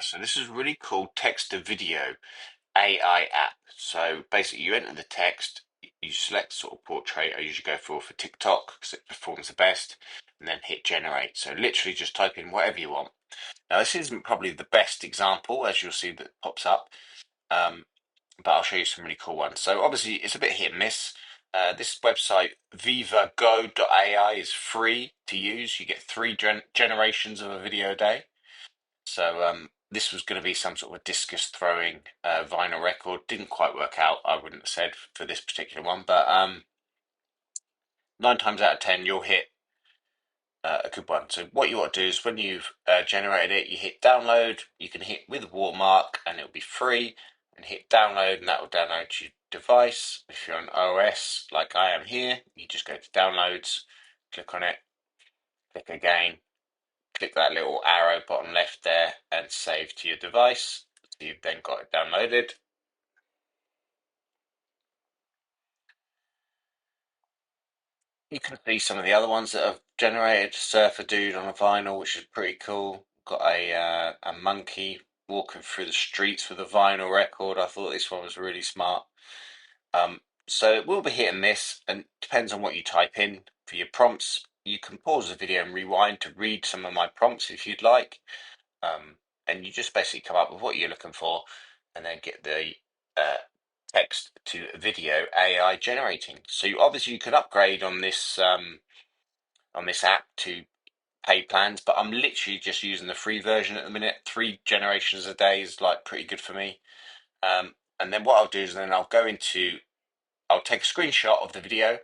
So this is a really cool text to video AI app. So basically you enter the text, you select the sort of portrait I usually go for TikTok because it performs the best, and then hit generate. So literally just type in whatever you want. Now this isn't probably the best example, as you'll see that pops up, but I'll show you some really cool ones. So obviously it's a bit hit and miss. This website vivago.ai is free to use. You get three generations of a video a day. So this was going to be some sort of a discus throwing vinyl record. Didn't quite work out, I wouldn't have said, for this particular one, but 9 times out of 10 you'll hit a good one. So what you want to do is when you've generated it, you hit download. You can hit with a watermark and it'll be free, and hit download and that will download to your device. If you're on OS like I am here, you just go to downloads, click on it, click again, click that little arrow bottom left there and save to your device. So you've then got it downloaded. You can see some of the other ones that I've generated. Surfer dude on a vinyl, which is pretty cool. Got a monkey walking through the streets with a vinyl record. I thought this one was really smart. So it will be hit and miss, and depends on what you type in for your prompts. You can pause the video and rewind to read some of my prompts if you'd like. And you just basically come up with what you're looking for, and then get the text to video AI generating. So obviously you can upgrade on this app to pay plans, but I'm literally just using the free version at the minute. 3 generations a day is like pretty good for me. And then what I'll do is then I'll take a screenshot of the video.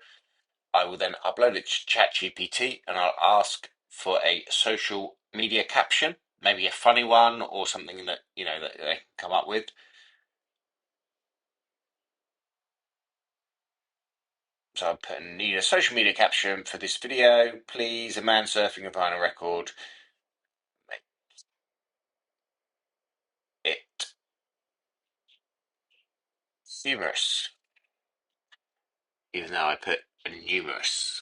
I will then upload it to ChatGPT and I'll ask for a social media caption, maybe a funny one or something that that they can come up with. So I'm putting, need a social media caption for this video, please. A man surfing a vinyl record. Make it humorous. Even though I put numerous.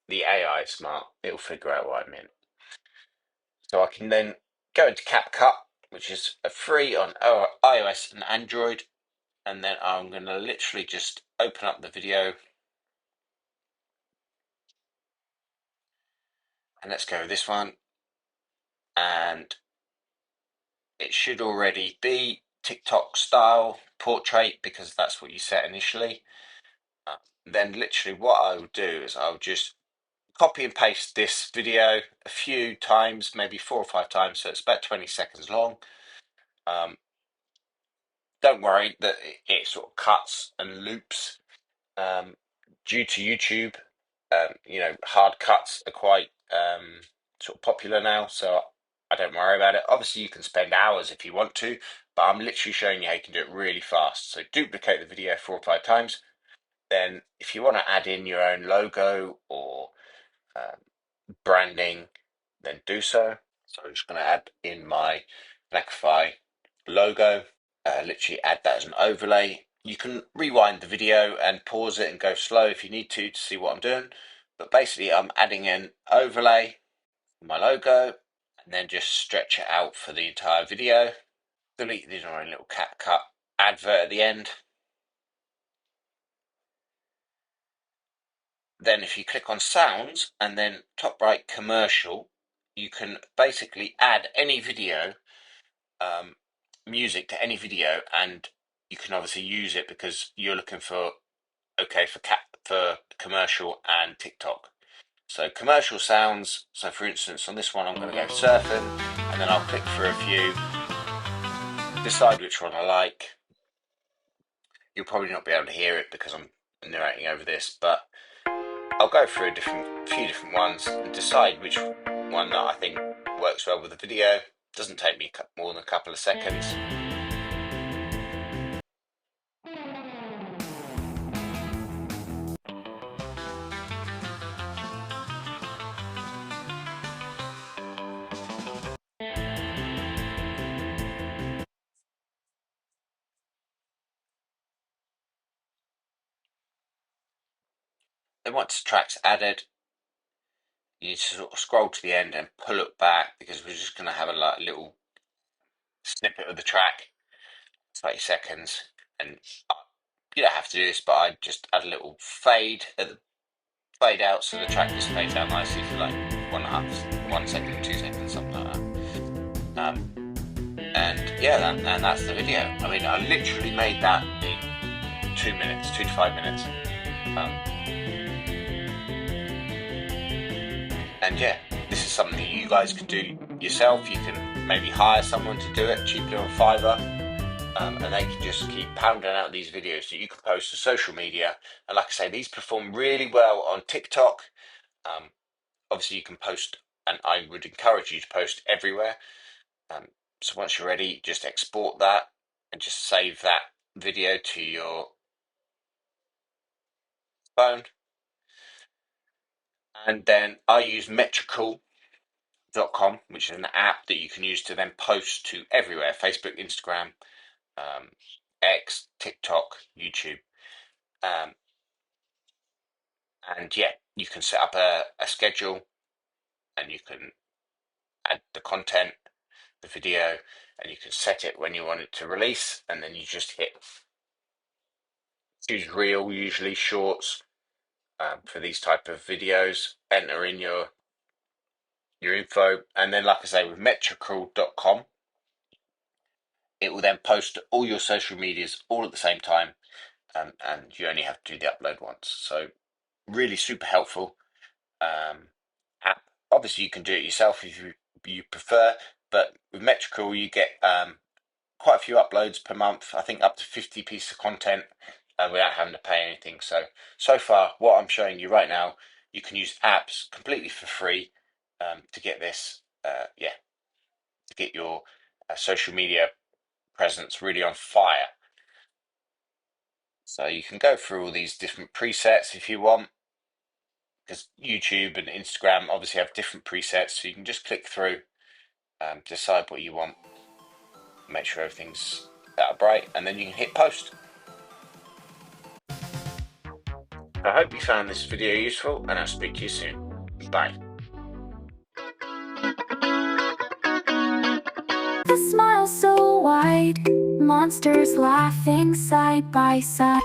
The AI is smart. It'll figure out what I meant. So I can then go into CapCut, which is free on iOS and Android. And then I'm going to literally just open up the video. And let's go with this one. And it should already be TikTok style portrait because that's what you set initially. Then literally what I will do is I'll just copy and paste this video a few times, maybe 4 or 5 times, so it's about 20 seconds long. Don't worry that it sort of cuts and loops due to YouTube. Hard cuts are quite sort of popular now, so I don't worry about it. Obviously you can spend hours if you want to, but I'm literally showing you how you can do it really fast. So duplicate the video 4 or 5 times. Then if you want to add in your own logo or branding, then do so. So I'm just going to add in my Blackify logo, literally add that as an overlay. You can rewind the video and pause it and go slow if you need to see what I'm doing. But basically I'm adding an overlay, my logo, and then just stretch it out for the entire video. Delete the annoying little CapCut advert at the end. Then if you click on sounds and then top right commercial, you can basically add any video, music to any video, and you can obviously use it because you're looking for for commercial and TikTok. So commercial sounds. So for instance, on this one, I'm going to go surfing, and then I'll click through a few, decide which one I like. You'll probably not be able to hear it because I'm narrating over this, but I'll go through a few different ones and decide which one that I think works well with the video. Doesn't take me more than a couple of seconds. Then once the track's added, you need to sort of scroll to the end and pull it back because we're just going to have a little snippet of the track, 30 seconds, and you don't have to do this, but I just add a little fade at the fade out, so the track just fades out nicely for like 1 second, 2 seconds, something like that. And yeah, and that's the video. I mean, I literally made that in 2 minutes, 2 to 5 minutes. And yeah, this is something that you guys can do yourself. You can maybe hire someone to do it cheaply on Fiverr, and they can just keep pounding out these videos that you can post to social media. And like I say, these perform really well on TikTok. Obviously, you can post, and I would encourage you to post everywhere. So once you're ready, just export that and just save that video to your phone. And then I use Metricool.com, which is an app that you can use to then post to everywhere: Facebook, Instagram, X, TikTok, YouTube. And yeah, you can set up a schedule, and you can add the content, the video, and you can set it when you want it to release, and then you just choose reel, usually shorts, for these type of videos, enter in your info, and then like I say, with Metricool.com, it will then post to all your social medias all at the same time, and you only have to do the upload once. So really super helpful app. Obviously you can do it yourself if you prefer, but with Metricool you get quite a few uploads per month. I think up to 50 pieces of content without having to pay anything. So far, what I'm showing you right now, you can use apps completely for free to get this, to get your social media presence really on fire. So you can go through all these different presets if you want, because YouTube and Instagram obviously have different presets. So you can just click through, decide what you want, make sure everything's bright, and then you can hit post. I hope you found this video useful, and I'll speak to you soon. Bye. The smile so wide, monsters laughing side by side.